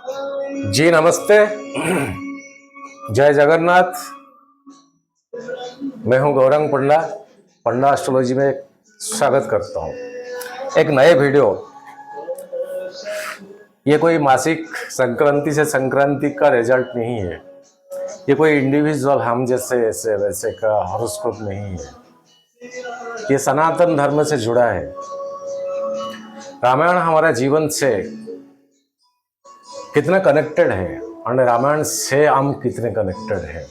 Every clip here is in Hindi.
जी नमस्ते। जय जगन्नाथ। मैं हूं गौरंग पंडा। पंडा एस्ट्रोलॉजी में स्वागत करता हूं एक नए वीडियो। ये कोई मासिक संक्रांति से संक्रांति का रिजल्ट नहीं है। ये कोई इंडिविजुअल हम जैसे ऐसे वैसे का हॉरोस्कोप नहीं है। ये सनातन धर्म से जुड़ा है। रामायण हमारा जीवन से कितना कनेक्टेड है और रामायण से हम कितने कनेक्टेड हैं।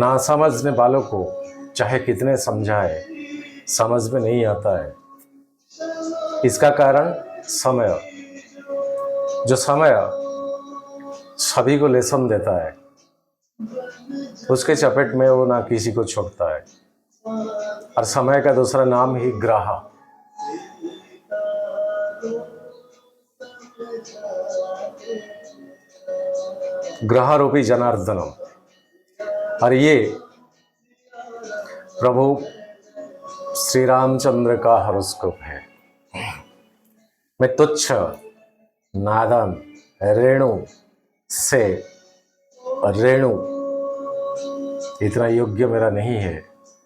ना समझने वालों को चाहे कितने समझाए समझ में नहीं आता है। इसका कारण समय। जो समय सभी को लेसन देता है उसके चपेट में वो ना किसी को छोड़ता है। और समय का दूसरा नाम ही ग्रह। ग्रह रूपी जनार्दनम। और ये प्रभु श्री रामचंद्र का हॉरोस्कोप है। मैं तुच्छ नादान रेणु से रेणु इतना योग्य मेरा नहीं है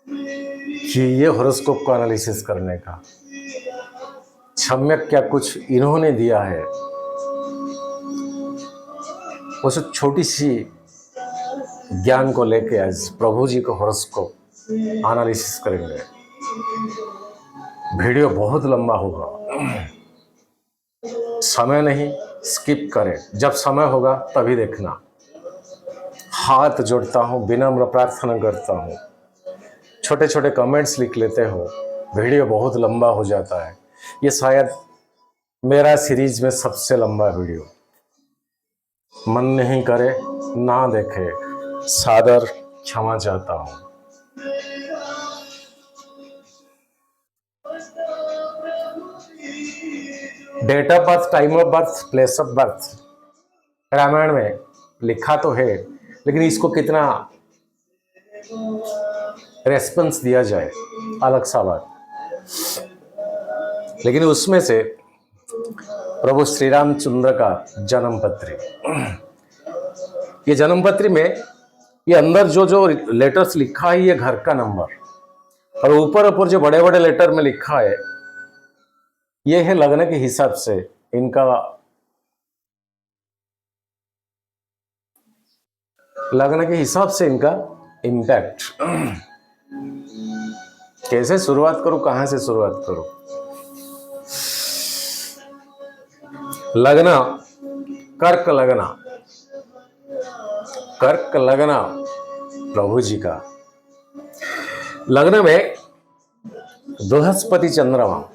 कि ये हॉरोस्कोप को एनालिसिस करने का। सम्यक क्या कुछ इन्होंने दिया है उस छोटी सी ज्ञान को लेके आज प्रभु जी को हॉरोस्कोप एनालिसिस करेंगे। वीडियो बहुत लंबा होगा। समय नहीं, स्किप करें। जब समय होगा तभी देखना। हाथ जोड़ता हूँ, विनम्र प्रार्थना करता हूँ। छोटे छोटे कमेंट्स लिख लेते हो, वीडियो बहुत लंबा हो जाता है। ये शायद मेरा सीरीज में सबसे लंबा वीडियो। मन नहीं करे ना देखे, सादर क्षमा चाहता हूँ। Date of birth, time of birth, place of birth Ramayana में लिखा तो है, लेकिन इसको कितना रेस्पॉन्स दिया जाए अलग सा बात। लेकिन उसमें से प्रभु श्री रामचंद्र का जन्म पत्री, ये जन्म पत्री में ये अंदर जो जो लेटर्स लिखा है ये घर का नंबर, और ऊपर जो बड़े बड़े लेटर में लिखा है ये है लग्न के हिसाब से इनका इम्पैक्ट। कैसे शुरुआत करूं, कहां से शुरुआत करूं? लग्न कर्क लग्न, कर्क लग्न प्रभु जी का। लग्न में बृहस्पति चंद्रमा,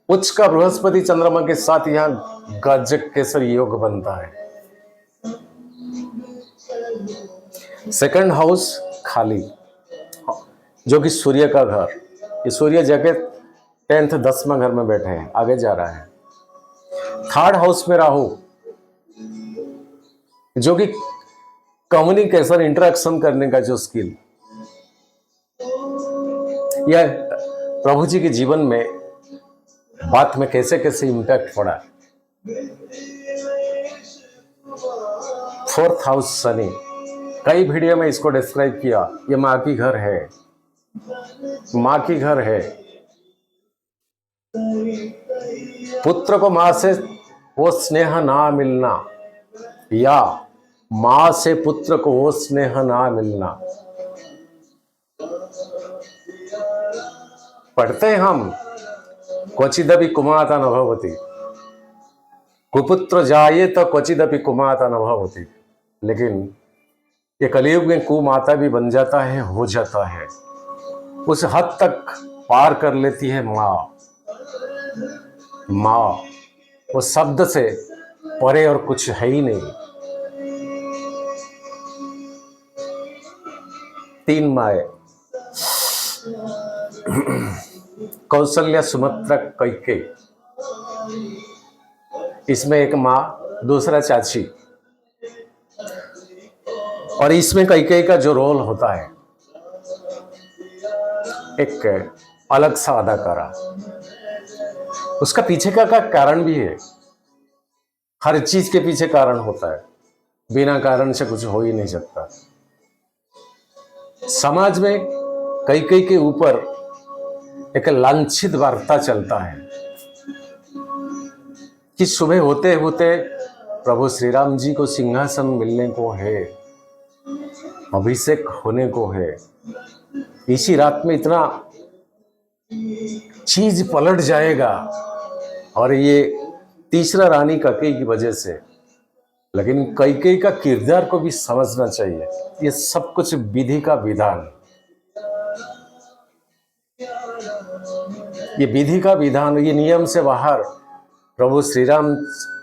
उच्च का बृहस्पति चंद्रमा के साथ यहां गजक केसर योग बनता है। सेकंड हाउस खाली, जो कि सूर्य का घर। ये सूर्य जगह 10th 10वां घर में बैठे हैं, आगे जा रहा है। थर्ड हाउस में राहु, जो कि कम्युनिकेशन इंटरेक्शन करने का जो स्किल, यह प्रभु जी के जीवन में बात में कैसे कैसे इंपैक्ट पड़ा। फोर्थ हाउस शनि, कई वीडियो में इसको डिस्क्राइब किया। ये माँ की घर है, माँ की घर है। पुत्र को माँ से वो स्नेह ना मिलना, या माँ से पुत्र को वो स्नेह ना मिलना। पढ़ते हैं हम, क्वचिदपि कुमाता न भवति, कुपुत्र जाये तो क्वचिदपि कुमाता न भवति। लेकिन ये कलयुग में कुमाता भी बन जाता है, हो जाता है। उस हद तक पार कर लेती है माँ। माँ वो शब्द से परे और कुछ है ही नहीं। 3 माए, कौशल्या, सुमित्रा, कैकेयी। इसमें एक माँ, दूसरा चाची, और इसमें कैकेयी का जो रोल होता है एक अलग सा अदाकारा। उसका पीछे का कारण भी है। हर चीज के पीछे कारण होता है, बिना कारण से कुछ हो ही नहीं सकता। समाज में कई कई के ऊपर एक लांछित वार्ता चलता है कि सुबह होते होते प्रभु श्री राम जी को सिंहासन मिलने को है, अभिषेक होने को है, इसी रात में इतना चीज पलट जाएगा, और ये तीसरा रानी कैकेयी की वजह से। लेकिन कैकेयी का किरदार को भी समझना चाहिए, ये सब कुछ विधि का विधान, ये विधि का विधान, ये नियम से बाहर प्रभु श्री राम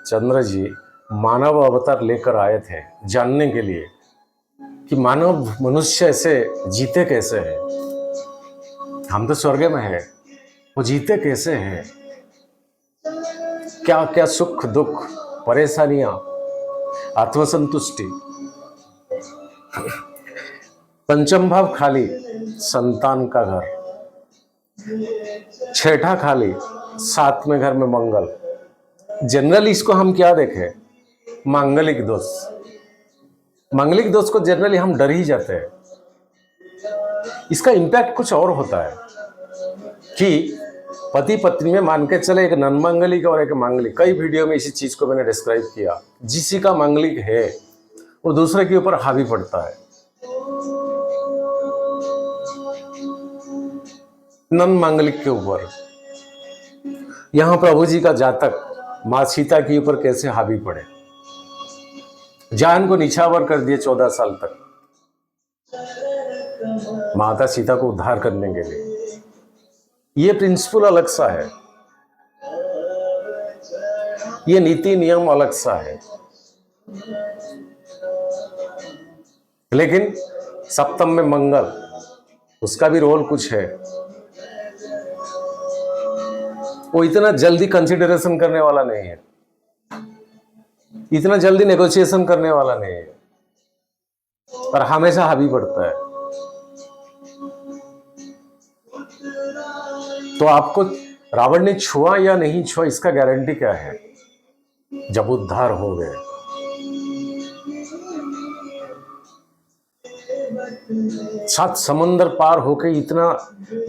चंद्र जी मानव अवतार लेकर आए थे जानने के लिए कि मानव मनुष्य ऐसे जीते कैसे हैं। हम तो स्वर्ग में है, वो जीते कैसे हैं, क्या क्या सुख दुख परेशानियां, आत्मसंतुष्टि। पंचम भाव खाली संतान का घर, छठा खाली सातवें घर में मंगल। जनरली इसको हम क्या देखें, मांगलिक दोष। मांगलिक दोष को जनरली हम डर ही जाते हैं। इसका इम्पैक्ट कुछ और होता है कि पति पत्नी में मान के चले एक नन मांगलिक और एक मांगलिक। कई वीडियो में इसी चीज को मैंने डिस्क्राइब किया। जिसी का मांगलिक है वो दूसरे के ऊपर हावी पड़ता है। नन मांगलिक के ऊपर, यहां प्रभु जी का जातक मां सीता के ऊपर कैसे हावी पड़े, जान को निछावर कर दिए 14 साल तक माता सीता को उद्धार करने के लिए। ये प्रिंसिपल अलग सा है, ये नीति नियम अलग सा है। लेकिन सप्तम में मंगल, उसका भी रोल कुछ है। वो इतना जल्दी कंसिडरेशन करने वाला नहीं है, इतना जल्दी नेगोशिएशन करने वाला नहीं है, पर हमेशा हावी पड़ता है। तो आपको रावण ने छुआ या नहीं छुआ इसका गारंटी क्या है जब उद्धार हो गए। सात समुंदर पार होके इतना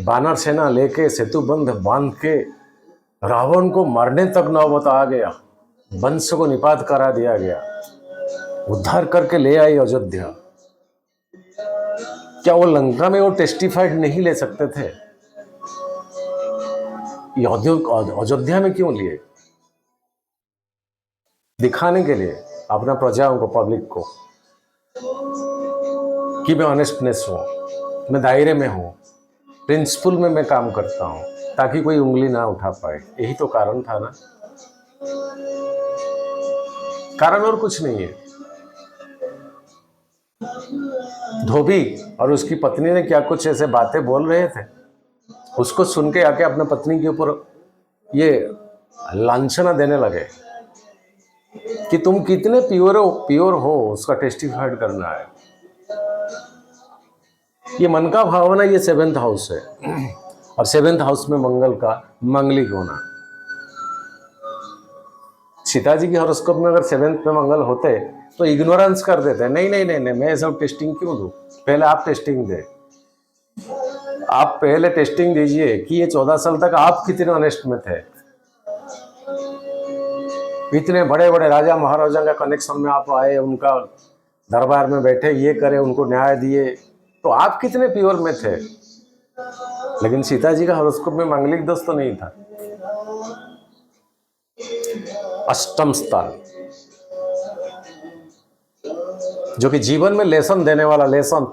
बानर सेना लेके सेतु बंध बांध के रावण को मारने तक नौबत आ गया, वंश को निपात करा दिया गया, उद्धार करके ले आई अयोध्या। क्या वो लंका में वो टेस्टिफाइड नहीं ले सकते थे? अयोध्या में क्यों लिए? दिखाने के लिए अपना प्रजाओं को, पब्लिक को कि मैं ऑनेस्टनेस हूं, मैं दायरे में हूं, प्रिंसिपल में मैं काम करता हूं, ताकि कोई उंगली ना उठा पाए। यही तो कारण था ना, कारण और कुछ नहीं है। धोबी और उसकी पत्नी ने क्या कुछ ऐसे बातें बोल रहे थे, उसको सुन के आके अपने पत्नी के ऊपर ये लांछना देने लगे कि तुम कितने प्योर हो, उसका टेस्टिफाइड करना है। ये मन का भावना, ये 7th हाउस है, और 7th हाउस में मंगल का मांगलिक होना। सीता जी की हॉरोस्कोप में अगर 7th में मंगल होते तो इग्नोरेंस कर देते, नहीं नहीं नहीं नहीं, मैं सब टेस्टिंग क्यों दूं, पहले आप टेस्टिंग दे, आप पहले टेस्टिंग दीजिए कि ये 14 साल तक आप कितने ऑनेस्ट में थे। इतने बड़े बड़े राजा महाराजा का कनेक्शन में आप आए, उनका दरबार में बैठे, ये करे, उनको न्याय दिए, तो आप कितने प्योर में थे। लेकिन सीता जी का हॉरोस्कोप में मांगलिक दोष तो नहीं था। अष्टम स्थान, जो कि जीवन में लेसन देने वाला, लेसन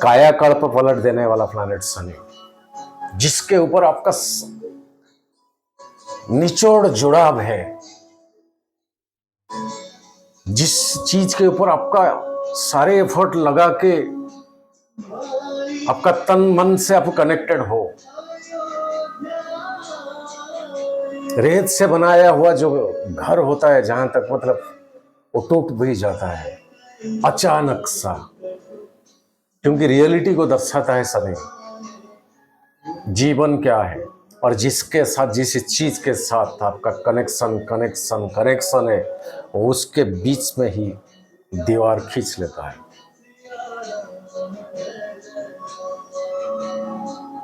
कायाकल्प पलट देने वाला प्लैनेट शनि, जिसके ऊपर आपका निचोड़ जुड़ाव है, जिस चीज के ऊपर आपका सारे एफर्ट लगा के आपका तन मन से आप कनेक्टेड हो। रेत से बनाया हुआ जो घर होता है, जहां तक मतलब वो टूट भी जाता है अचानक सा, क्योंकि रियलिटी को दर्शाता है शनि। जीवन क्या है, और जिसके साथ, जिस चीज के साथ आपका कनेक्शन है, उसके बीच में ही दीवार खींच लेता है,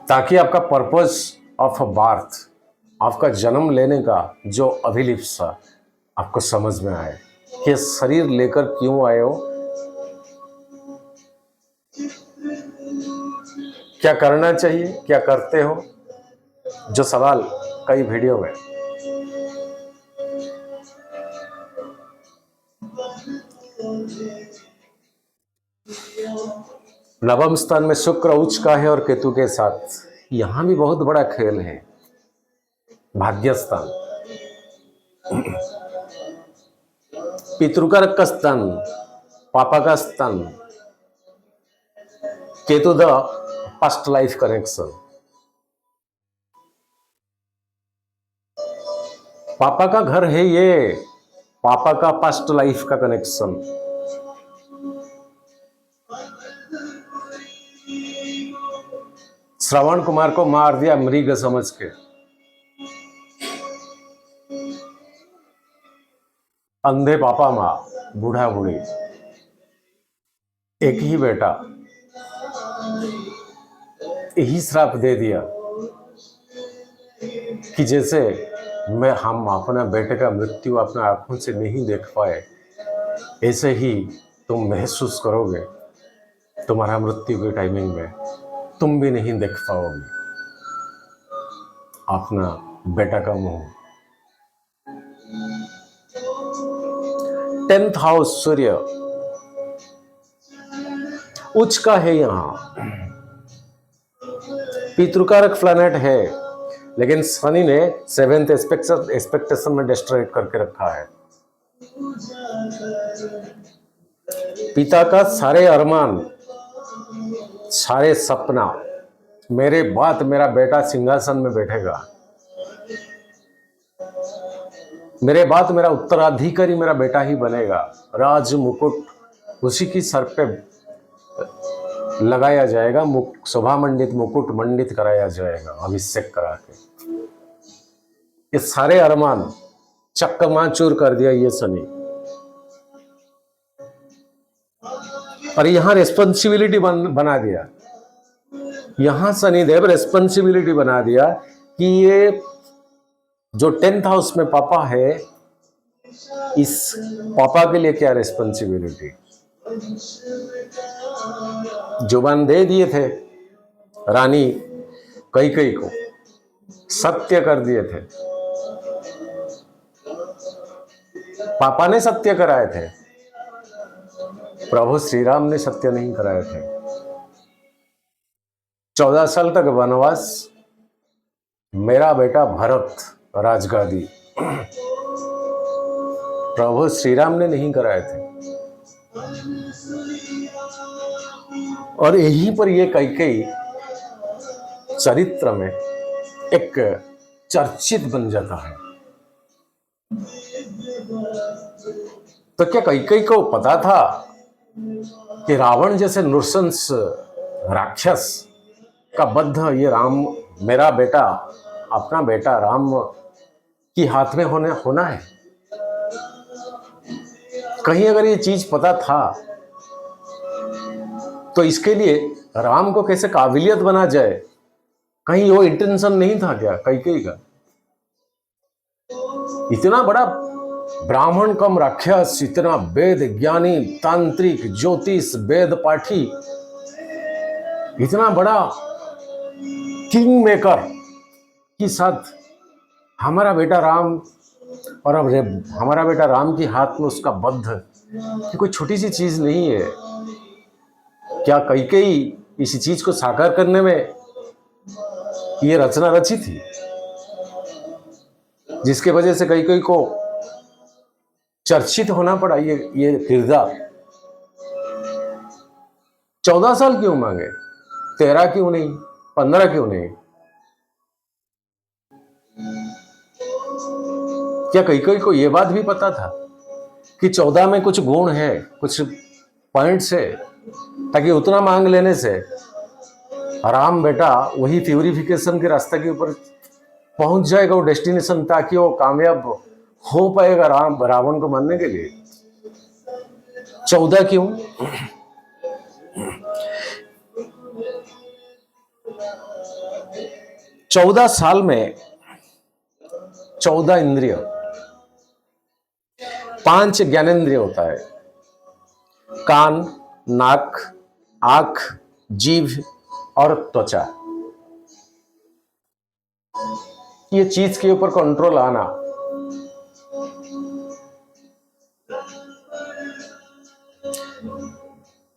ताकि आपका पर्पस ऑफ अ बर्थ, आपका जन्म लेने का जो अभिलिप्सा आपको समझ में आए कि शरीर लेकर क्यों आए हो, क्या करना चाहिए, क्या करते हो, जो सवाल कई वीडियो में। नवम स्थान में शुक्र उच्च का है और केतु के साथ, यहां भी बहुत बड़ा खेल है। भाग्यस्थान, पितृकारक का स्थान, पापा का स्थान, Ketu the past life connection. पापा का घर है ये, पापा का पास्ट लाइफ का कनेक्शन। श्रवण कुमार को मार दिया मृग समझ के, अंधे पापा माँ, बूढ़ा बूढ़ी, एक ही बेटा, यही श्राप दे दिया कि जैसे हम अपना बेटे का मृत्यु अपने आंखों से नहीं देख पाए, ऐसे ही तुम महसूस करोगे तुम्हारा मृत्यु की टाइमिंग में तुम भी नहीं देख पाओगे अपना बेटा का मुंह। 10th हाउस सूर्य उच्च का है, यहां पितृकारक प्लैनेट है, लेकिन शनि ने 7th एक्सपेक्टेशन में डिस्ट्रैक्ट करके रखा है। पिता का सारे अरमान, सारे सपना, मेरे बाद मेरा बेटा सिंहासन में बैठेगा, मेरे बाद मेरा उत्तराधिकारी मेरा बेटा ही बनेगा, राज मुकुट उसी की सर पे लगाया जाएगा, शोभा मंडित मुकुट मंडित कराया जाएगा अभिषेक करा के। ये सारे अरमान चक्कमाचूर कर दिया ये शनि। और यहां रेस्पॉन्सिबिलिटी बना दिया, यहां शनिदेव रेस्पॉन्सिबिलिटी बना दिया कि ये जो 10th हाउस में पापा है, इस पापा के लिए क्या रेस्पॉन्सिबिलिटी। जुबान दे दिए थे रानी कैकेयी को, सत्य कर दिए थे, पापा ने सत्य कराए थे, प्रभु श्री राम ने सत्य नहीं कराए थे। 14 साल तक वनवास, मेरा बेटा भरत राजगादी, प्रभु श्री राम ने नहीं कराए थे। और यहीं पर ये कैकेयी चरित्र में एक चर्चित बन जाता है। तो क्या कैकेयी को पता था कि रावण जैसे नृशंस राक्षस का बद्ध ये राम, मेरा बेटा, अपना बेटा राम की हाथ में होना है? कहीं अगर ये चीज पता था तो इसके लिए राम को कैसे काबिलियत बना जाए, कहीं वो इंटेंशन नहीं था क्या कैकेयी का? इतना बड़ा ब्राह्मण कम राक्षस, इतना वेद ज्ञानी, तांत्रिक, ज्योतिष, वेद पाठी, इतना बड़ा किंग मेकर के साथ हमारा बेटा राम, और अब हमारा बेटा राम की हाथ में उसका बद्ध, ये कोई छोटी सी चीज नहीं है। क्या कैकेयी इसी चीज को साकार करने में ये रचना रची थी, जिसके वजह से कैकेयी को चर्चित होना पड़ा ये किरदार? 14 साल क्यों मांगे, 13 क्यों नहीं, 15 क्यों नहीं? क्या कैकेयी को यह बात भी पता था कि 14 में कुछ गुण है, कुछ पॉइंट्स है, ताकि उतना मांग लेने से राम बेटा वही प्यूरिफिकेशन के रास्ते के ऊपर पहुंच जाएगा वो डेस्टिनेशन, ताकि वो कामयाब हो पाएगा रावण को मारने के लिए। 14 क्यों? 14 साल में 14 इंद्रिय, 5 ज्ञानेंद्रिय होता है, कान, नाक, आंख, जीभ और त्वचा। ये चीज के ऊपर कंट्रोल आना,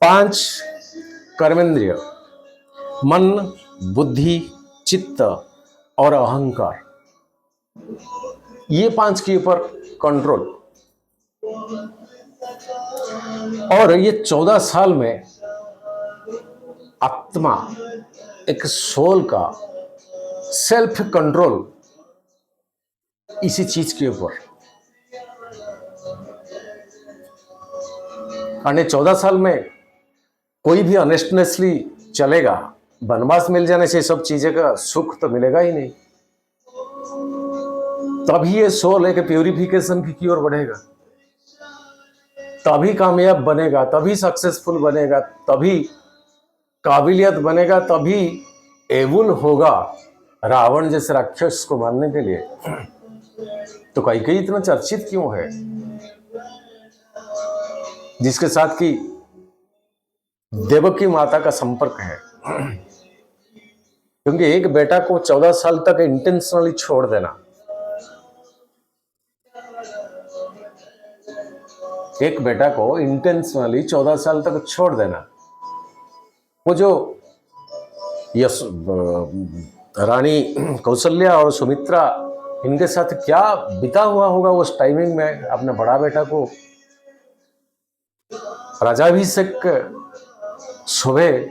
पांच कर्मेंद्रिय, मन, बुद्धि, चित्त और अहंकार, ये 5 के ऊपर कंट्रोल। और ये 14 साल में आत्मा, एक सोल का सेल्फ कंट्रोल इसी चीज के ऊपर। और 14 साल में कोई भी अनेस्टनेसली चलेगा, वनवास मिल जाने से सब चीजें का सुख तो मिलेगा ही नहीं। तभी ये सोल एक प्यूरिफिकेशन की ओर बढ़ेगा, तभी कामयाब बनेगा, तभी सक्सेसफुल बनेगा, तभी काबिलियत बनेगा, तभी एबल होगा रावण जैसे राक्षस को मारने के लिए। तो कैकेयी इतना चर्चित क्यों है, जिसके साथ की देवकी माता का संपर्क है? क्योंकि एक बेटा को 14 साल तक इंटेंशनली छोड़ देना, एक बेटा को इंटेंशनली 14 साल तक छोड़ देना, वो जो रानी कौशल्या और सुमित्रा, इनके साथ क्या बीता हुआ होगा उस टाइमिंग में। अपने बड़ा बेटा को राजाभिषेक सुबह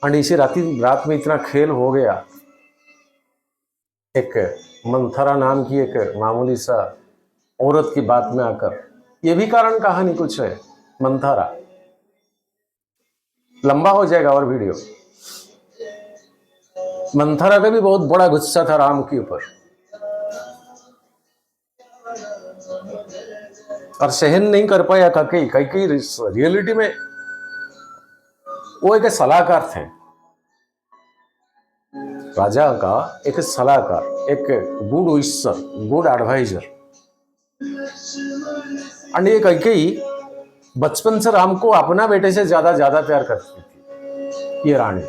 और इसी रात में इतना खेल हो गया। एक मंथरा नाम की एक मामूली सा औरत की बात में आकर, ये भी कारण कहानी कुछ है। मंथरा, लंबा हो जाएगा और वीडियो। मंथरा का भी बहुत बड़ा गुस्सा था राम के ऊपर, और सहन नहीं कर पाया कैकेयी रियलिटी में वो एक सलाहकार थे, राजा का एक सलाहकार, एक गुड विशर, गुड एडवाइजर। और ये कैकेयी बचपन से राम को अपना बेटे से ज्यादा प्यार करती थी, ये रानी।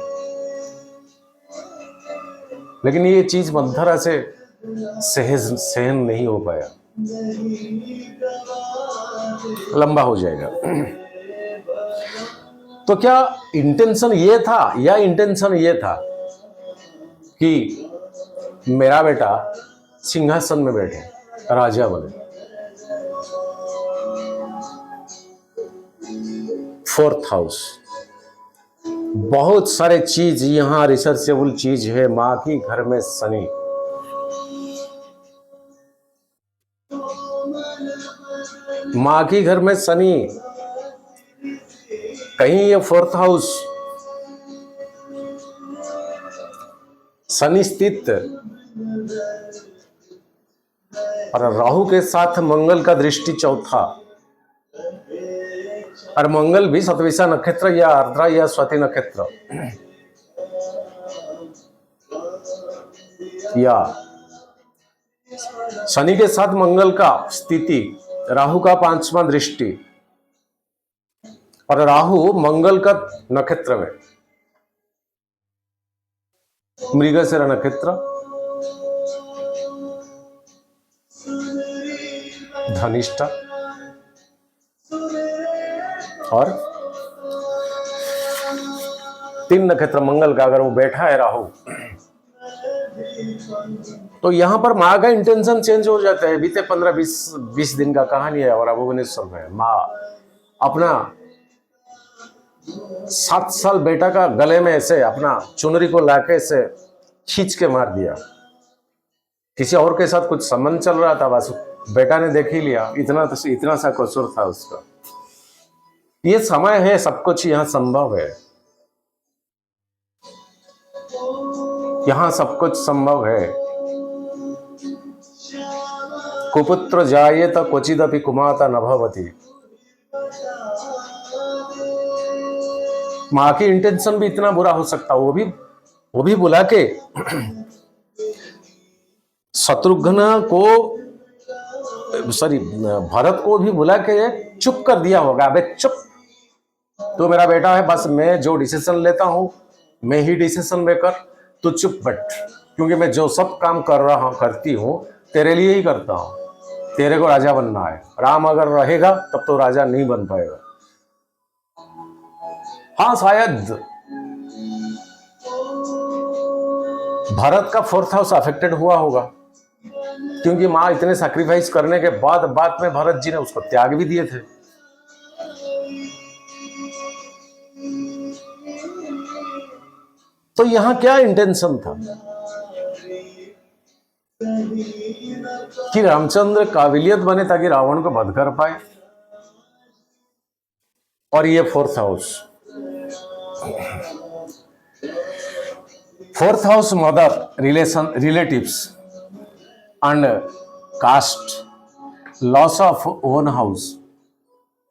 लेकिन ये चीज मंथरा से सहन नहीं हो पाया, लंबा हो जाएगा। तो क्या इंटेंशन ये था, या इंटेंशन ये था कि मेरा बेटा सिंहासन में बैठे, राजा बने? 4th हाउस, बहुत सारे चीज यहां रिसर्चेबल चीज है। मां की घर में शनि, मां की घर में शनि, कहीं ये 4th हाउस शनि स्थित और राहु के साथ मंगल का दृष्टि 4था, और मंगल भी सतविशा नक्षत्र या आर्द्रा या स्वाति नक्षत्र, या शनि के साथ मंगल का स्थिति, राहु का 5वां दृष्टि, और राहु मंगल का नक्षत्र में, मृगशिरा नक्षत्र, धनिष्ठा, और 3 नक्षत्र मंगल का अगर वो बैठा है राहु, तो यहां पर माँ का इंटेंशन चेंज हो जाता है। बीते 15-20 दिन का कहानी है। और भुवनेश्वर में माँ अपना 7 साल बेटा का गले में ऐसे अपना चुनरी को लाके से खींच के मार दिया। किसी और के साथ कुछ संबंध चल रहा था, बस बेटा ने देख ही लिया, इतना सा कसूर था उसका। ये समय है, सब कुछ यहां संभव है, यहां सब कुछ संभव है। कुपुत्र जायेत क्वचिदपि कुमाता न भवति। माँ की इंटेंशन भी इतना बुरा हो सकता, वो भी बुला के शत्रुघ्न को, सॉरी भरत को भी बुला के चुप कर दिया होगा। अबे चुप, तो मेरा बेटा है, बस मैं जो डिसीजन लेता हूं मैं ही डिसीजन मेकर, तू चुप बैठ, क्योंकि मैं जो सब काम करती हूं तेरे लिए ही करता हूं, तेरे को राजा बनना है। राम अगर रहेगा तब तो राजा नहीं बन पाएगा। हाँ, शायद भारत का 4th हाउस अफेक्टेड हुआ होगा, क्योंकि माँ इतने सैक्रिफाइस करने के बाद में भरत जी ने उसको त्याग भी दिए थे। तो यहां क्या इंटेंशन था कि रामचंद्र काबिलियत बने ताकि रावण को वध कर पाए। और ये 4th house mother, relatives and caste, loss of own house,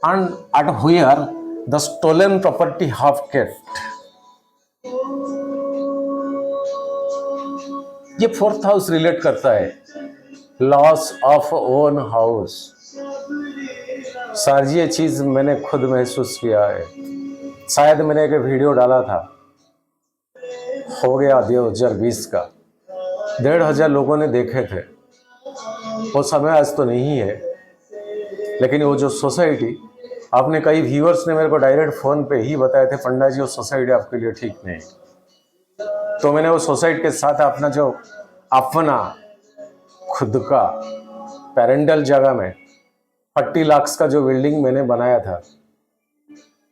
and at where the stolen property have kept. ये 4th हाउस रिलेट करता है loss of own house. Sir ji ये चीज मैंने खुद महसूस किया है। शायद मैंने एक वीडियो डाला था, हो गया 2020 का, 1,500 लोगों ने देखे थे। वो समय आज तो नहीं है, लेकिन वो जो सोसाइटी, आपने कई व्यूअर्स ने मेरे को डायरेक्ट फोन पे ही बताए थे, पंडा जी वो सोसाइटी आपके लिए ठीक नहीं। तो मैंने वो सोसाइटी के साथ अपना खुद का पेरेंटल जगह में 40 लाख का जो बिल्डिंग मैंने बनाया था,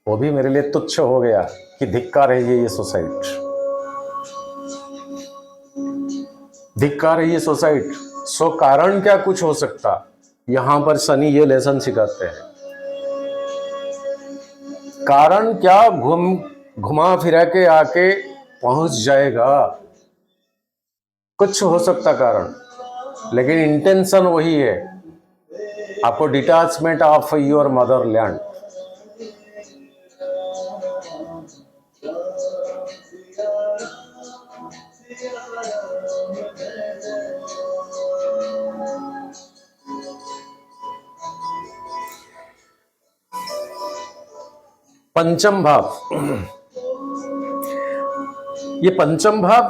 वो भी मेरे लिए तुच्छ हो गया कि धिक्कार है ये सोसाइटी, धिक्कार है ये सोसाइटी। सो कारण क्या कुछ हो सकता, यहां पर शनि ये लेसन सिखाते हैं। कारण क्या घुमा फिरा के आके पहुंच जाएगा, कुछ हो सकता कारण, लेकिन इंटेंशन वही है, आपको डिटैचमेंट ऑफ योर मदरलैंड। पंचम भाव, ये पंचम भाव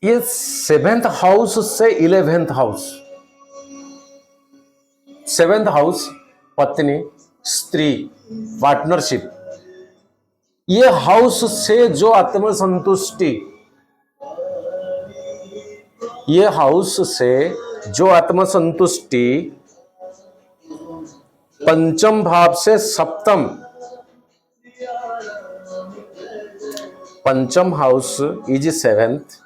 ये 7th हाउस से 11th हाउस। 7th हाउस पत्नी, स्त्री, पार्टनरशिप, ये हाउस से जो आत्मसंतुष्टि, ये हाउस से जो आत्मसंतुष्टि पंचम भाव से सप्तम, पंचम house is 7th,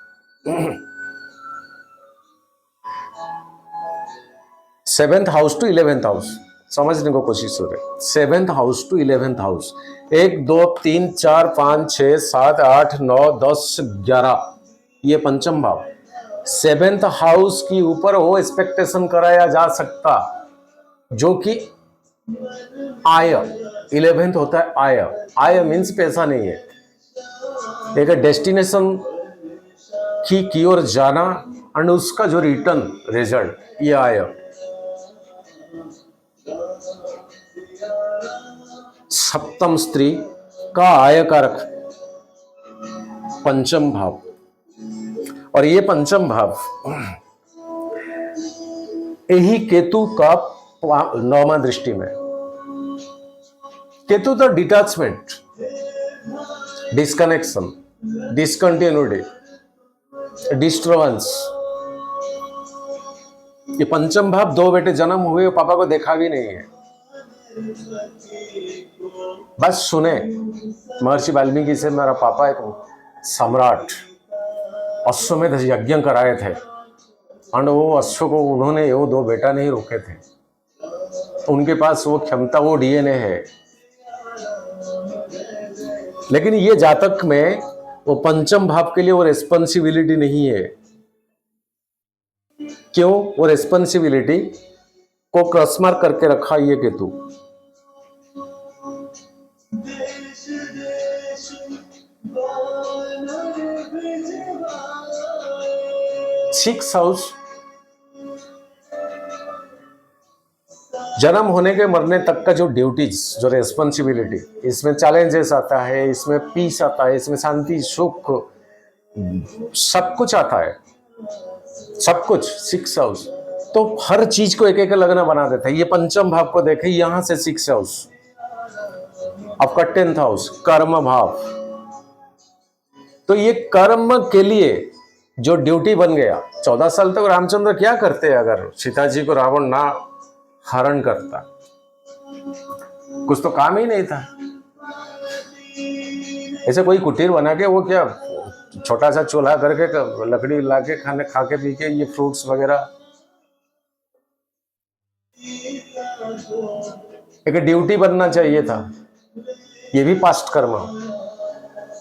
7th house to 11th house, समझने को कोशिश हो रही। 7th house to 11th house, 1 2 3 4 5 6 7 8 9 10 11, ये पंचम भाव। 7th हाउस के ऊपर वो एक्सपेक्टेशन कराया जा सकता जो कि आय, 11th होता है आय। आय मीन्स पैसा नहीं है, एक डेस्टिनेशन की ओर जाना एंड उसका जो रिटर्न रिजल्ट, ये आय। सप्तम स्त्री का आय कारक पंचम भाव, और ये पंचम भाव यही केतु का 9वां दृष्टि में। केतु तो डिटैचमेंट, डिस्कनेक्शन, डिसकंटिन्यूटी, डिस्टर्बेंस। ये पंचम भाव, 2 बेटे जन्म हुए, पापा को देखा भी नहीं है, बस सुने महर्षि वाल्मीकि से मेरा पापा एक सम्राट अश्वमेध यज्ञ कराए थे, और वो अश्व को उन्होंने वो 2 बेटा नहीं रोके थे, उनके पास वो क्षमता, वो डीएनए है। लेकिन ये जातक में वो पंचम भाव के लिए वो रेस्पॉन्सिबिलिटी नहीं है। क्यों? वो रेस्पॉन्सिबिलिटी को क्रॉस मार्क करके रखा ये केतु। सिक्स हाउस जन्म होने के मरने तक का जो ड्यूटीज, जो रेस्पॉन्सिबिलिटी, इसमें चैलेंजेस आता है, इसमें पीस आता है, इसमें शांति सुख सब कुछ आता है, सब कुछ। सिक्स हाउस तो हर चीज को एक एक लगना बना देता है। ये पंचम भाव को देखे, यहां से सिक्स हाउस, आपका 10th हाउस कर्म भाव। तो ये कर्म के लिए जो ड्यूटी बन गया, 14 साल तक रामचंद्र क्या करते अगर सीता जी को रावण ना हरण करता? कुछ तो काम ही नहीं था। ऐसे कोई कुटीर बना के वो क्या छोटा सा चूल्हा करके लकड़ी लाके खाने खा के पी के ये फ्रूट्स वगैरह, एक ड्यूटी बनना चाहिए था। ये भी पास्ट कर्म,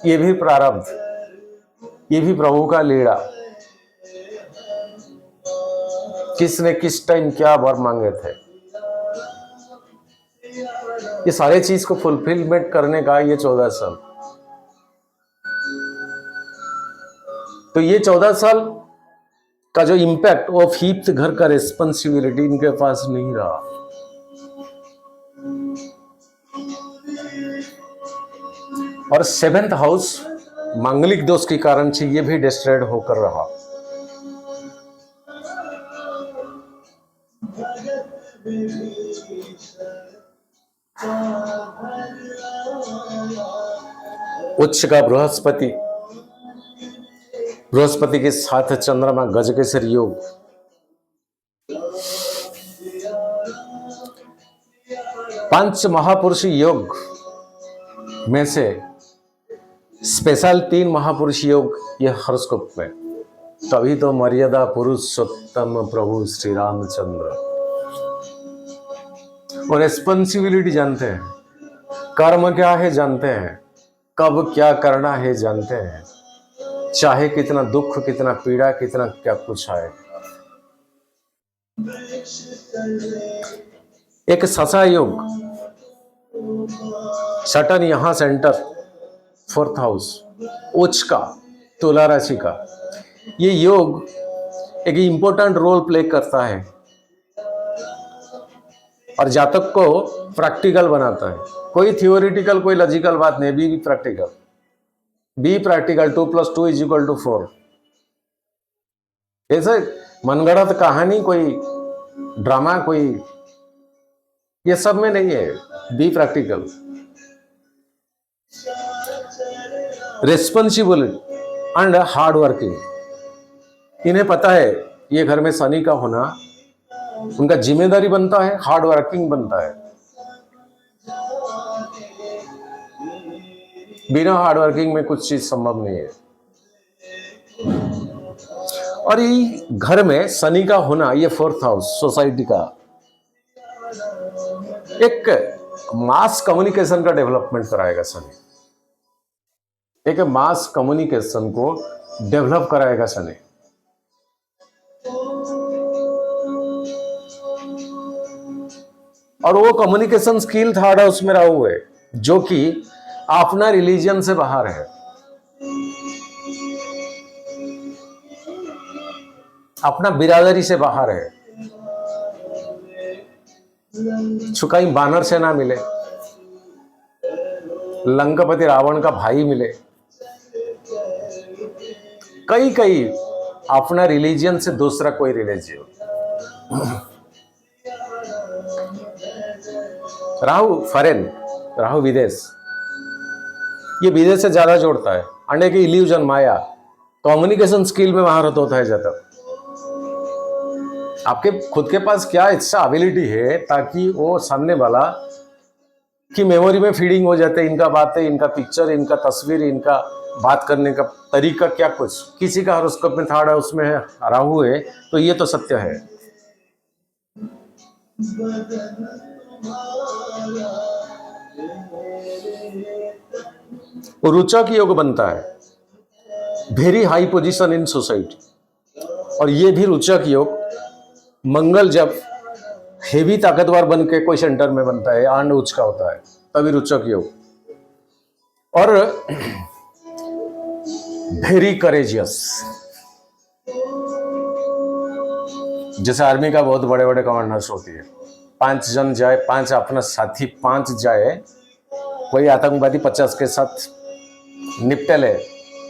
ये भी प्रारब्ध, ये भी प्रभु का लीला। किसने किस टाइम क्या वर मांगे थे, ये सारे चीज को फुलफिलमेंट करने का ये 14 साल। तो ये 14 साल का जो इम्पैक्ट, वो 5th घर का रेस्पॉन्सिबिलिटी इनके पास नहीं रहा। और 7th हाउस मांगलिक दोष के कारण से ये भी डिस्ट्रॉयड होकर रहा। उच्च का बृहस्पति, बृहस्पति के साथ चंद्रमा गजकेसर योग, पंच महापुरुष योग में से स्पेशल 3 महापुरुष योग ये हॉरोस्कोप में। तभी तो मर्यादा पुरुषोत्तम प्रभु श्री रामचंद्र। और रेस्पॉन्सिबिलिटी जानते हैं, कर्म क्या है जानते हैं, कब क्या करना है जानते हैं, चाहे कितना दुख, कितना पीड़ा, कितना क्या कुछ आए। एक ससा योग, सटन यहां सेंटर 4th हाउस, उच्च का तुला राशि का। ये योग एक इम्पोर्टेंट रोल प्ले करता है और जातक को प्रैक्टिकल बनाता है। कोई थियोरिटिकल, कोई लॉजिकल बात नहीं, बी प्रैक्टिकल। Be practical, 2 + 2 = 4। ऐसे मनगढ़ंत कहानी, कोई ड्रामा, कोई ये सब में नहीं है। Be practical, responsible and hard working. इन्हें पता है ये घर में शनि का होना उनका जिम्मेदारी बनता है, हार्ड वर्किंग बनता है। बिना हार्ड वर्किंग में कुछ चीज संभव नहीं है। और ये घर में शनि का होना, ये 4th हाउस सोसाइटी का एक मास कम्युनिकेशन का डेवलपमेंट कराएगा। शनि एक मास कम्युनिकेशन को डेवलप कराएगा शनि। और वो कम्युनिकेशन स्किल 3rd हाउस में राहु है, जो कि अपना रिलीजन से बाहर है, अपना बिरादरी से बाहर है। कहीं बानर सेना मिले, लंकापति रावण का भाई मिले, कई अपना रिलीजन से दूसरा कोई रिलीजन। राहु फॉरेन, राहु विदेश, ये विदेश से ज्यादा जोड़ता है। अंडे की इल्यूजन, माया, कम्युनिकेशन स्किल में महारत होता है जातक। आपके खुद के पास क्या इच्छा एबिलिटी है ताकि वो सामने वाला की मेमोरी में फीडिंग हो जाते हैं। इनका बातें, इनका पिक्चर, इनका तस्वीर, इनका बात करने का तरीका, क्या कुछ। किसी का हॉरोस्कोप में 3rd हाउस में है राहु है, तो ये तो सत्य है। रुचक योग बनता है। Very high position in society. और ये भी रोचक योग, मंगल जब हेवी ताकतवर बन के कोई सेंटर में बनता है, आंड उच्च का होता है, तभी रोचक योग। और वेरी करेजियस, जैसे आर्मी का बहुत बड़े बड़े कमांडर्स होती है, 5 जन जाए, 5 अपना साथी 5 जाए, कोई आतंकवादी 50 के साथ निपटे ले,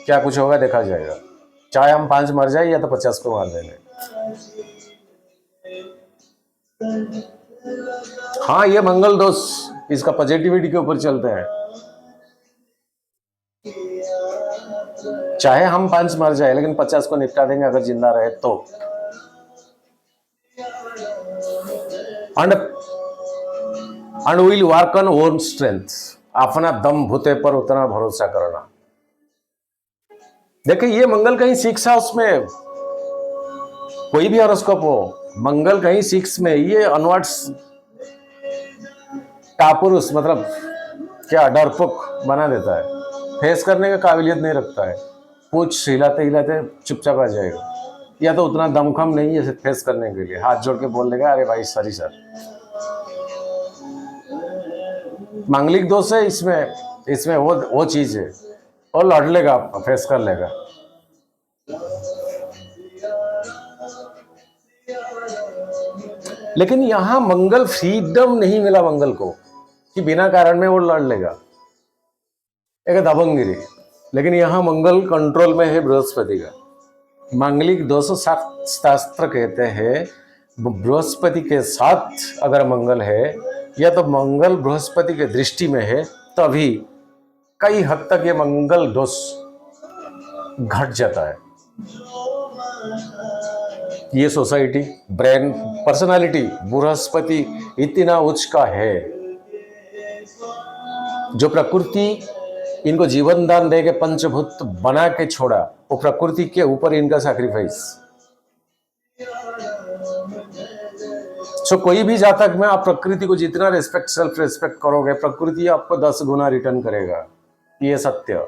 क्या कुछ होगा देखा जाएगा, चाहे हम 5 मर जाए या तो 50 को मार देंगे। हाँ, ये मंगल दोष इसका पॉजिटिविटी के ऊपर चलते हैं, चाहे हम 5 मर जाए लेकिन 50 को निपटा देंगे अगर जिंदा रहे तो। And will work on own strength, अपना दम भूते पर उतना भरोसा करना। देखिए ये मंगल कहीं 6 हाउस में, कोई भी हॉरोस्कोप हो, मंगल कहीं 6 में, ये अनवर्ड्स टापुरुष मतलब क्या डरपोक बना देता है, फेस करने की काबिलियत नहीं रखता है, पूछ हिलाते हिलाते चुपचाप आ जाएगा, या तो उतना दमखम नहीं है फेस करने के लिए, हाथ जोड़ के बोल देगा अरे भाई सॉरी सर। मांगलिक दोष है इसमें वो चीज है, और लड़ लेगा, फेस कर लेगा। लेकिन यहां मंगल फ्रीडम नहीं मिला मंगल को कि बिना कारण में वो लड़ लेगा, एक दबंगिरी। लेकिन यहां मंगल कंट्रोल में है बृहस्पति का। मांगलिक दोष शास्त्र कहते हैं बृहस्पति के साथ अगर मंगल है, या तो मंगल बृहस्पति के दृष्टि में है, तभी कई हद तक ये मंगल दोष घट जाता है। ये सोसाइटी, ब्रेन, पर्सनालिटी बृहस्पति इतना उच्च का है, जो प्रकृति इनको जीवन दान दे के पंचभूत बना के छोड़ा, वो प्रकृति के ऊपर इनका सैक्रिफाइस। सो कोई भी जातक में आप प्रकृति को जितना रिस्पेक्ट, सेल्फ रिस्पेक्ट करोगे, प्रकृति आपको 10 गुना रिटर्न करेगा, ये सत्य।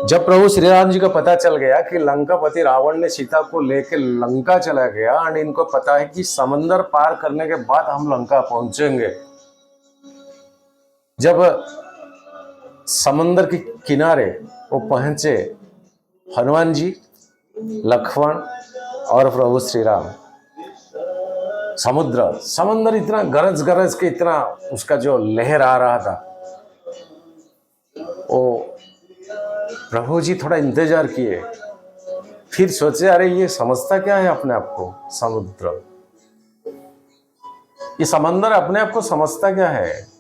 जब प्रभु श्री राम जी को पता चल गया कि लंकापति रावण ने सीता को लेकर लंका चला गया, और इनको पता है कि समंदर पार करने के बाद हम लंका पहुंचेंगे, जब समंदर के किनारे वो पहुंचे, हनुमान जी, लक्ष्मण और प्रभु श्री राम, समंदर इतना गरज गरज के, इतना उसका जो लहर आ रहा था, वो प्रभु जी थोड़ा इंतजार किए, फिर सोचे अरे ये समझता क्या है अपने आप को, समुद्र, ये समंदर अपने आप को समझता क्या है।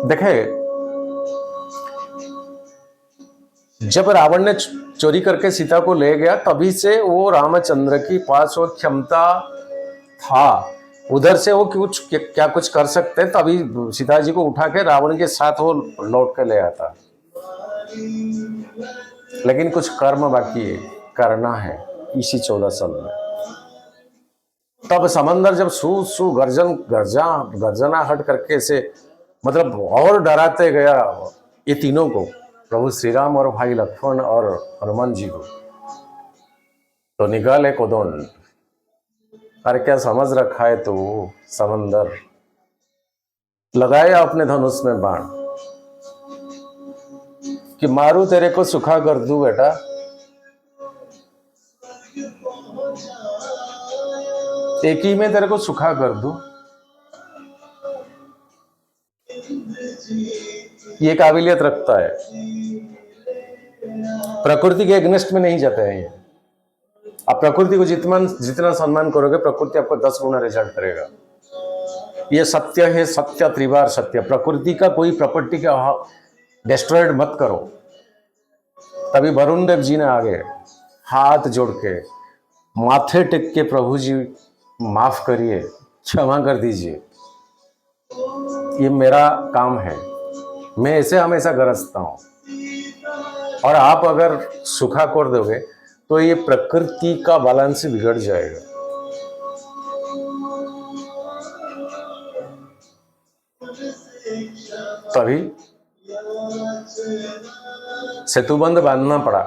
देखे, जब रावण ने चोरी करके सीता को ले गया, तभी से वो रामचंद्र की पास वो क्षमता था, उधर से वो क्या कुछ कर सकते, तभी सीता जी को उठा के रावण के साथ वो लौट के ले आता। लेकिन कुछ कर्म बाकी है, करना है इसी 14 साल में। तब समंदर जब सू गर्जना हट करके से मतलब और डराते गया ये तीनों को, प्रभु श्री राम और भाई लक्ष्मण और हनुमान जी को, तो निकाले कोदंड, अरे क्या समझ रखा है तू, समंदर, लगाया अपने धनुष में बाण कि मारू तेरे को सुखा कर दूं बेटा, एक ही में तेरे को सुखा कर दूं, ये काबिलियत रखता है। प्रकृति के अगेंस्ट में नहीं जाते हैं ये। आप प्रकृति को जितना सम्मान करोगे, प्रकृति आपको 10 गुना रिजल्ट करेगा। ये सत्य है, सत्य त्रिवार सत्य। प्रकृति का कोई प्रॉपर्टी का डिस्ट्रॉयड मत करो। तभी वरुण देव जी ने आगे हाथ जोड़ के माथे टेक के, प्रभु जी माफ करिए, क्षमा कर दीजिए, ये मेरा काम है, मैं ऐसे हमेशा गरजता हूं। और आप अगर सूखा कर दोगे तो ये प्रकृति का बैलेंस बिगड़ जाएगा। तभी सेतुबंध बांधना पड़ा,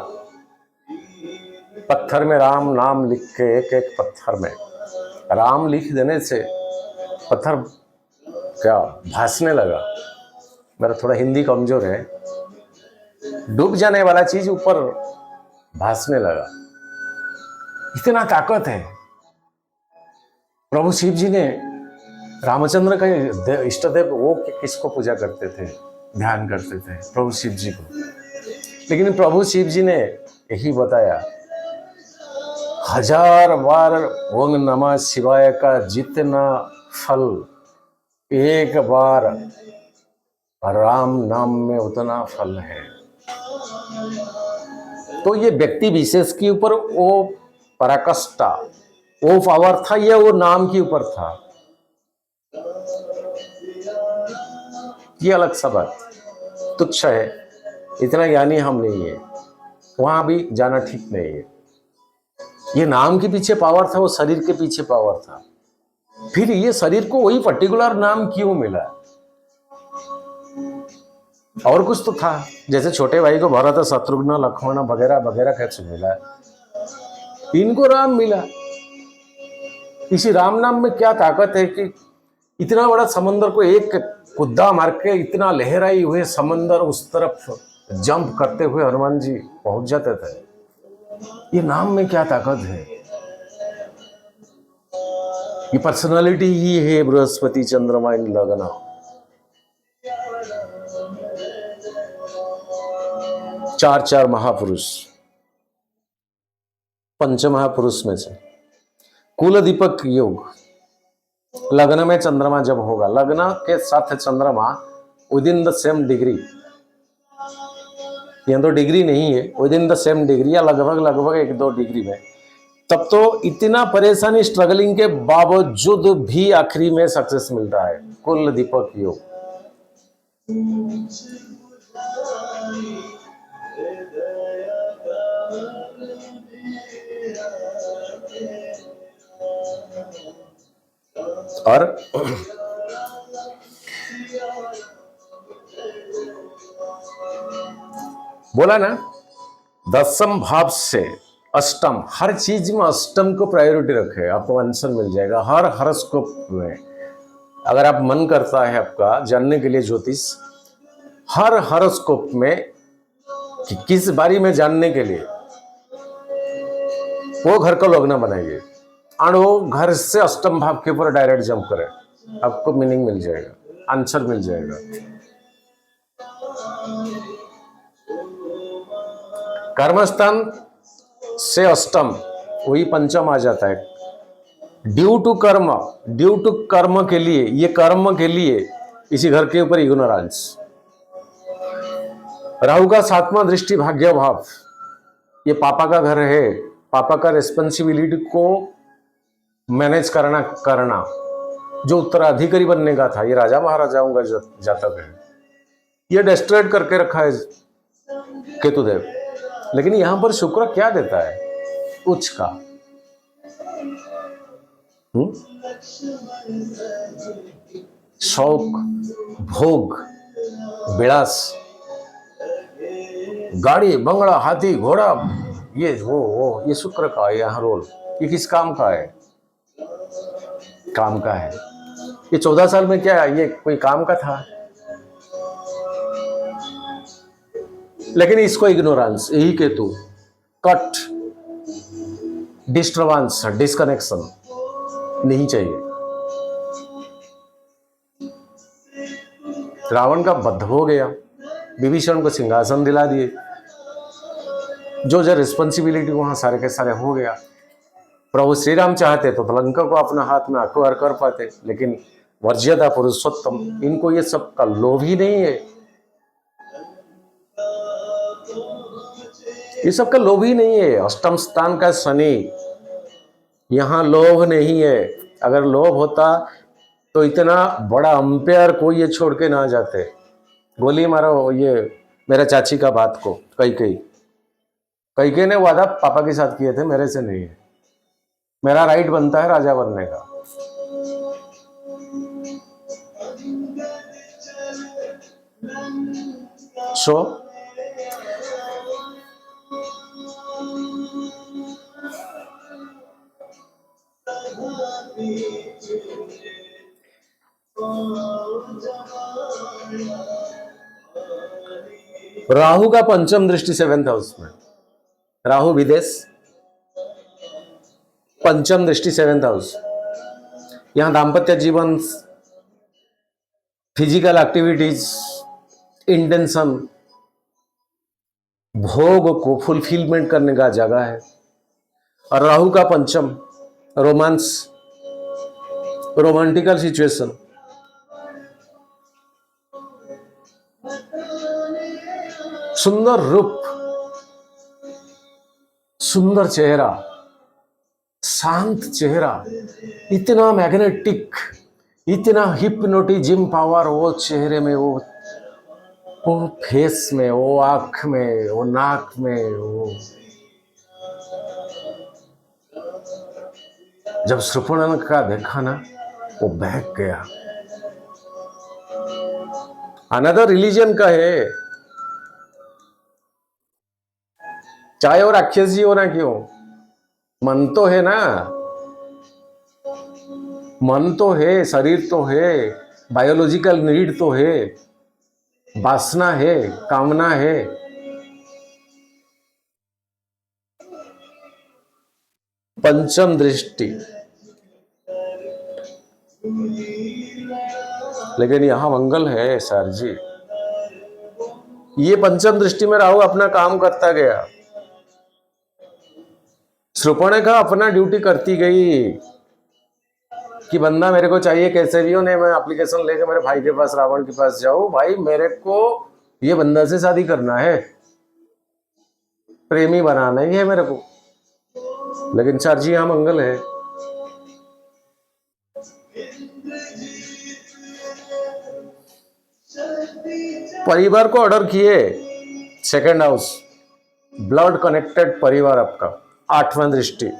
पत्थर में राम नाम लिख के, एक एक पत्थर में राम लिख देने से पत्थर क्या भासने लगा। मेरा थोड़ा हिंदी कमजोर है, डूब जाने वाला चीज ऊपर भासने लगा। इतना ताकत है। प्रभु शिव जी ने रामचंद्र का इष्ट देव वो किसको पूजा करते थे, ध्यान करते थे? प्रभु शिव जी को। लेकिन प्रभु शिव जी ने यही बताया, 1000 बार ओम नमः शिवाय का जितना फल एक बार राम नाम में उतना फल है। तो ये व्यक्ति विशेष के ऊपर वो पराकाष्ठा, वो पावर था, या वो नाम के ऊपर था, ये अलग सा बात, तुच्छ है। इतना ज्ञानी हम नहीं है, वहां भी जाना ठीक नहीं है। ये नाम के पीछे पावर था, वो शरीर के पीछे पावर था। फिर ये शरीर को वही पर्टिकुलर नाम क्यों मिला? और कुछ तो था। जैसे छोटे भाई को भरत शत्रुघ्न लक्ष्मण वगैरह वगैरह कैसे मिला, इनको राम मिला। इसी राम नाम में क्या ताकत है कि इतना बड़ा समंदर को एक कुद्दा मार के इतना लहराई हुए समंदर उस तरफ जंप करते हुए हनुमान जी पहुंच जाते थे। ये नाम में क्या ताकत है? ये पर्सनालिटी ही है बृहस्पति चंद्रमा इन लगना। चार महापुरुष, पंच महापुरुष में से कुल दीपक योग। लग्न में चंद्रमा जब होगा, लग्न के साथ चंद्रमा with in the same degree, ये तो डिग्री नहीं है, with in the same degree या लगभग लगभग 1-2 डिग्री में, तब तो इतना परेशानी स्ट्रगलिंग के बावजूद भी आखिरी में सक्सेस मिल रहा है। कुल दीपक योग। और बोला ना, दसम भाव से अष्टम, हर चीज में अष्टम को प्रायोरिटी रखे, आपको आंसर मिल जाएगा हर हॉरोस्कोप में। अगर आप मन करता है आपका जानने के लिए ज्योतिष, हर हॉरोस्कोप में कि किस बारी में जानने के लिए वो घर का लग्न बनाइए और वो घर से अष्टम भाव के ऊपर डायरेक्ट जंप करें, आपको मीनिंग मिल जाएगा, आंसर मिल जाएगा। कर्मस्थान से अष्टम वही पंचम आ जाता है। ड्यू टू कर्म के लिए, ये कर्म के लिए इसी घर के ऊपर इग्नोरेंस। राहु का 7वां दृष्टि भाग्य भाव, ये पापा का घर है, पापा का रिस्पॉन्सिबिलिटी को मैनेज करना जो उत्तराधिकारी बनने का था, ये राजा महाराजाओं का जातक है, ये डिस्ट्रॉय करके रखा है केतुदेव। लेकिन यहां पर शुक्र क्या देता है? उच्च का शौक, भोग, विलास, गाड़ी बंगला हाथी घोड़ा, ये वो ये शुक्र का है यहाँ रोल। ये किस काम का है? काम का है। ये 14 साल में क्या ये कोई काम का था? लेकिन इसको इग्नोरेंस, यही केतु, कट, डिस्टर्बेंस, डिस्कनेक्शन नहीं चाहिए। रावण का वध हो गया, विभीषण को सिंहासन दिला दिए, जो रिस्पॉन्सिबिलिटी वहां सारे के सारे हो गया। प्रभु श्री राम चाहते तो लंका को अपना हाथ में अक्वायर कर पाते, लेकिन मर्यादा पुरुषोत्तम, इनको ये सब का लोभ ही नहीं है, ये सब का लोभ ही नहीं है। अष्टम स्थान का शनि, यहां लोभ नहीं है। अगर लोभ होता तो इतना बड़ा अंपायर को ये छोड़ के ना जाते। गोली मारो ये मेरे चाची का बात को, कई ने वादा पापा के साथ किए थे, मेरे से नहीं है, मेरा राइट बनता है राजा बनने का। सो राहु का पंचम दृष्टि 7th हाउस में, राहु विदेश, पंचम दृष्टि 7th हाउस। यहां दाम्पत्य जीवन, फिजिकल एक्टिविटीज, इंटेंशन, भोग को फुलफिलमेंट करने का जगह है। और राहु का पंचम रोमांस, रोमांटिकल सिचुएशन, सुंदर रूप, सुंदर चेहरा, शांत चेहरा, इतना मैग्नेटिक, इतना हिप्नोटिज्म पावर वो चेहरे में, वो फेस में, वो आंख में, वो नाक में, वो जब शूर्पणखा देखा ना, वो बहक गया। अनदर रिलीजन का है, चाहे वो राक्षस जी हो ना क्यों, मन तो है ना, मन तो है, शरीर तो है, बायोलॉजिकल नीड तो है, वासना है, कामना है। पंचम दृष्टि, लेकिन यहां मंगल है सर जी। ये पंचम दृष्टि में राहु अपना काम करता गया, शूर्पणखा अपना ड्यूटी करती गई कि बंदा मेरे को चाहिए कैसे भी हो, नहीं मैं एप्लीकेशन लेके मेरे भाई के पास, रावण के पास जाऊं, भाई मेरे को ये बंदा से शादी करना है, प्रेमी बनाना ही है मेरे को। लेकिन सर जी यहां मंगल है, परिवार को ऑर्डर किए, 2nd हाउस, ब्लड कनेक्टेड परिवार आपका, 8वां दृष्टि,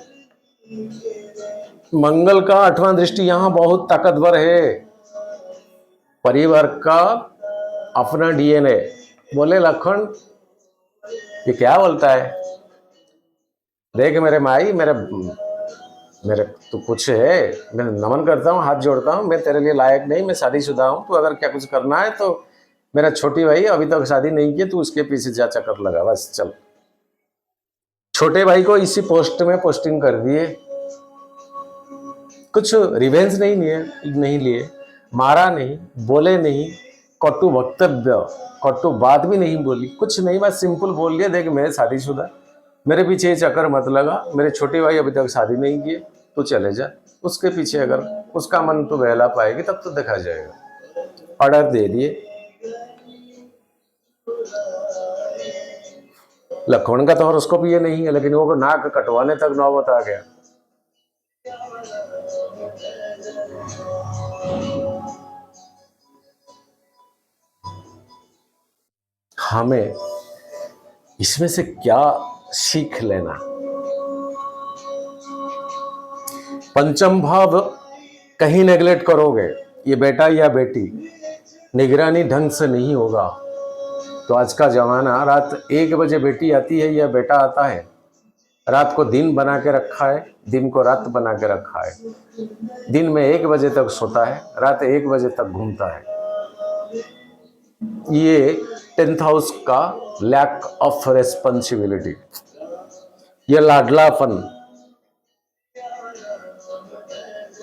मंगल का 8वां दृष्टि यहां बहुत ताकतवर है। परिवार का अपना डीएनए, बोले लखन ये क्या बोलता है, देख मेरे माई, मेरे तो कुछ है, मैं नमन करता हूँ, हाथ जोड़ता हूँ, मैं तेरे लिए लायक नहीं, मैं शादीशुदा हूँ, तो अगर क्या कुछ करना है तो मेरा छोटी भाई अभी तक शादी नहीं की, तू उसके पीछे जा चक्कर लगा, बस चल। छोटे भाई को इसी पोस्ट में पोस्टिंग कर दिए, कुछ रिवेंज नहीं लिए, मारा नहीं, बोले नहीं, कटु वक्तव्य, कटु बात भी नहीं बोली, कुछ नहीं, बस सिंपल बोल दिया, देख मैं शादीशुदा, मेरे पीछे ये चक्कर मत लगा, मेरे छोटे भाई अभी तक शादी नहीं किए, तू चले जा, उसके पीछे अगर उसका मन तो बहला पाएगी तब तो देखा जाएगा। ऑर्डर दे दिए। लखन का तो हॉरोस्कोप ये नहीं है, लेकिन वो नाक कटवाने तक नौबत आ गया। हमें इसमें से क्या सीख लेना? पंचम भाव कहीं नेगलेक्ट करोगे, ये बेटा या बेटी निगरानी ढंग से नहीं होगा तो आज का जमाना, रात 1 बजे बेटी आती है या बेटा आता है, रात को दिन बना के रखा है, दिन को रात बना के रखा है, दिन में 1 बजे तक सोता है, रात 1 बजे तक घूमता है। ये 10th हाउस का लैक ऑफ रेस्पॉन्सिबिलिटी, ये लाडलापन,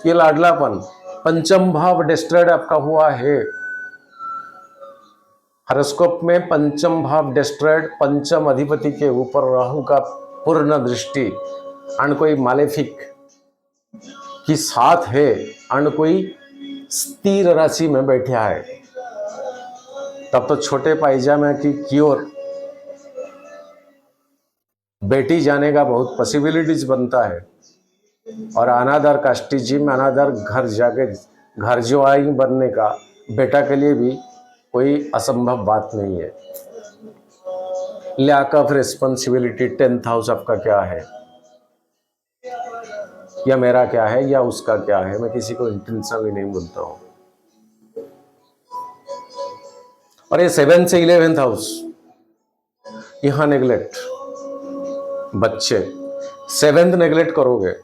ये लाडलापन। पंचम भाव डिस्ट्रॉयड आपका हुआ है, हॉरोस्कोप में पंचम भाव डिस्ट्रॉयड, पंचम अधिपति के ऊपर राहु का पूर्ण दृष्टि, अन कोई मालेफिक की साथ है, अन कोई स्थिर राशि में बैठा है, तब तो छोटे पायजामे की क्योर बेटी जाने का बहुत पॉसिबिलिटीज बनता है। और अनादर कास्टिज्म, अनादर घर जाके घर जुआई बनने का बेटा के लिए भी कोई असंभव बात नहीं है। Lack of responsibility, 10th house आपका क्या है, या मेरा क्या है, या उसका क्या है, मैं किसी को इंटेंशनली नहीं बोलता हूं। और ये 7th से 11th हाउस, यहाँ नेगलेक्ट, बच्चे 7th नेगलेक्ट करोगे।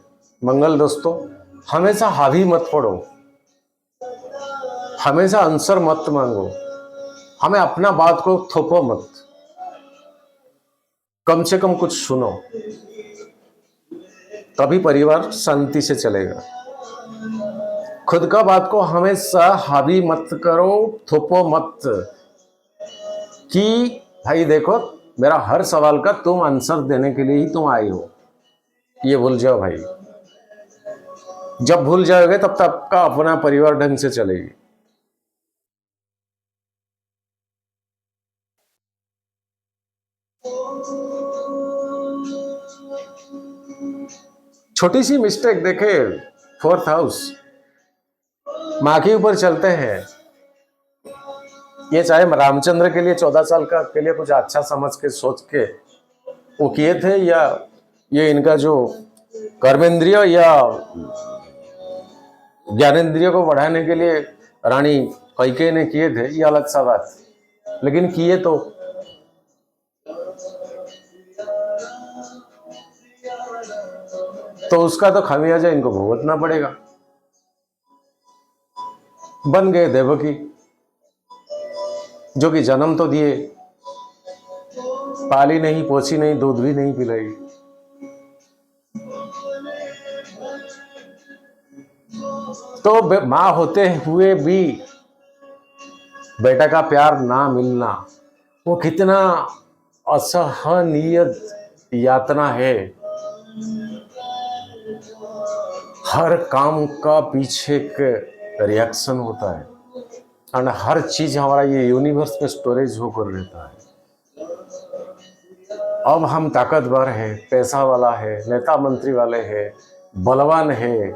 मंगल दोस्तों, हमेशा हावी मत पढ़ो, हमेशा आंसर मत मांगो, हमें अपना बात को थोपो मत, कम से कम कुछ सुनो, तभी परिवार शांति से चलेगा। खुद का बात को हमेशा हावी मत करो, थोपो मत कि भाई देखो मेरा हर सवाल का तुम आंसर देने के लिए ही तुम आई हो, ये भूल जाओ भाई। जब भूल जाओगे तब तक का अपना परिवार ढंग से चलेगी। छोटी सी मिस्टेक देखे, 4th हाउस, माँ के ऊपर चलते हैं। ये चाहे रामचंद्र के लिए 14 साल का के लिए कुछ अच्छा समझ के सोच के वो किए थे, या ये इनका जो कर्मेंद्रिय या ज्ञानेंद्रिय को बढ़ाने के लिए रानी कैकेयी ने किए थे, ये अलग सा बात, लेकिन किए तो उसका तो खामियाजा इनको भुगतना पड़ेगा। बन गए देवकी, जो कि जन्म तो दिए, पाली नहीं, पोसी नहीं, दूध भी नहीं पिलाई। तो मां होते हुए भी बेटा का प्यार ना मिलना, वो कितना असहनीय यातना है। हर काम का पीछे एक रिएक्शन होता है, और हर चीज हमारा ये यूनिवर्स में स्टोरेज होकर रहता है। अब हम ताकतवर है, पैसा वाला है, नेता मंत्री वाले है, बलवान है,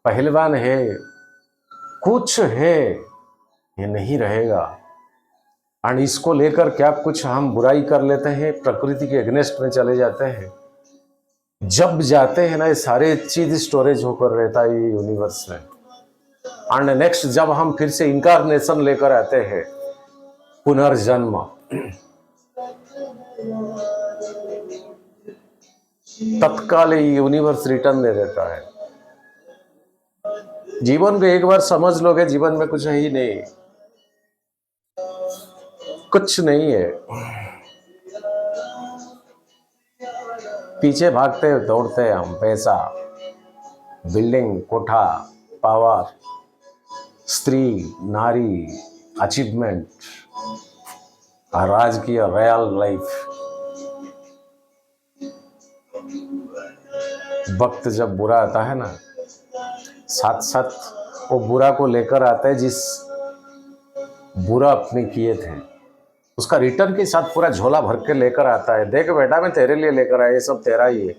पहलवान है, कुछ है, ये नहीं रहेगा। और इसको लेकर क्या कुछ हम बुराई कर लेते हैं, प्रकृति के एग्नेस्ट में चले जाते हैं। जब जाते हैं ना, ये सारे चीज स्टोरेज होकर रहता है ये यूनिवर्स में। एंड नेक्स्ट जब हम फिर से इंकारनेशन लेकर आते हैं, पुनर्जन्म, तत्काल ही यूनिवर्स रिटर्न दे देता है। जीवन को एक बार समझ लोगे, जीवन में कुछ है ही नहीं, कुछ नहीं है। पीछे भागते दौड़ते हैं हम, पैसा, बिल्डिंग, कोठा, पावर, स्त्री, नारी, अचीवमेंट, राजकीय रियल लाइफ। वक्त जब बुरा आता है ना, साथ साथ वो बुरा को लेकर आता है जिस बुरा अपने किए थे, उसका रिटर्न के साथ पूरा झोला भर के लेकर आता है। देख बेटा मैं तेरे लिए लेकर आया, ये सब तेरा ही है।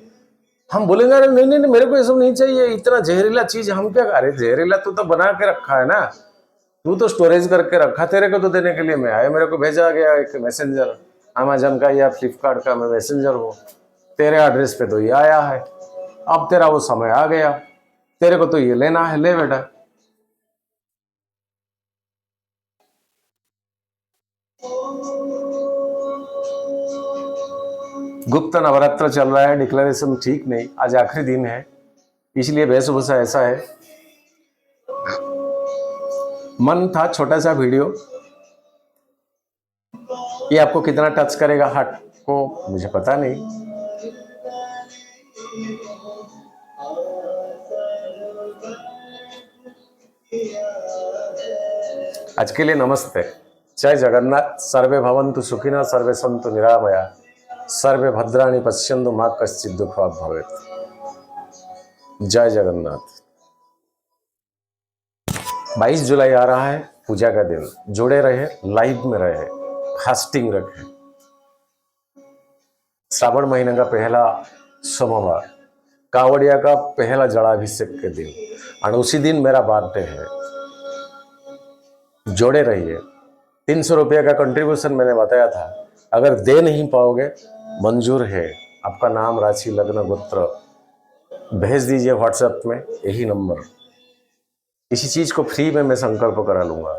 हम बोलेंगे अरे नहीं नहीं मेरे को ये सब नहीं चाहिए, इतना जहरीला चीज हम क्या खा रहे। जहरीला तू तो बना के रखा है ना, तू तो स्टोरेज करके रखा, तेरे को तो देने के लिए मैं आया। मेरे को भेजा गया एक मैसेंजर, अमेजन का या फ्लिपकार्ट का मैं मैसेंजर हूँ, तेरे एड्रेस पे तो ये आया है। अब तेरा वो समय आ गया, तेरे को तो ये लेना है, ले बेटा। गुप्त नवरात्र चल रहा है, डिक्लेरेशन ठीक नहीं, आज आखिरी दिन है, इसलिए वेशभूषा ऐसा है। मन था छोटा सा वीडियो, ये आपको कितना टच करेगा हार्ट को मुझे पता नहीं। आज के लिए नमस्ते, जय जगन्नाथ। सर्वे भवन्तु सुखिनः, सर्वे सन्तु निरामया, सर्वे भद्राणि पश्यन्तु मा कश्चित् दुःखभाग् भवेत्। जय जगन्नाथ। 22 जुलाई आ रहा है, पूजा का दिन। जुड़े रहे, लाइव में रहे, फास्टिंग रखें। श्रावण महीने का पहला सोमवार, कावड़िया का पहला जड़ाभिषेक के दिन, और उसी दिन मेरा बर्थडे है। जोड़े रहिए। 300 रुपये का कंट्रीब्यूशन मैंने बताया था, अगर दे नहीं पाओगे मंजूर है, आपका नाम, राशि, लग्न, गोत्र भेज दीजिए व्हाट्सएप में, यही नंबर। इसी चीज को फ्री में मैं संकल्प करा लूंगा।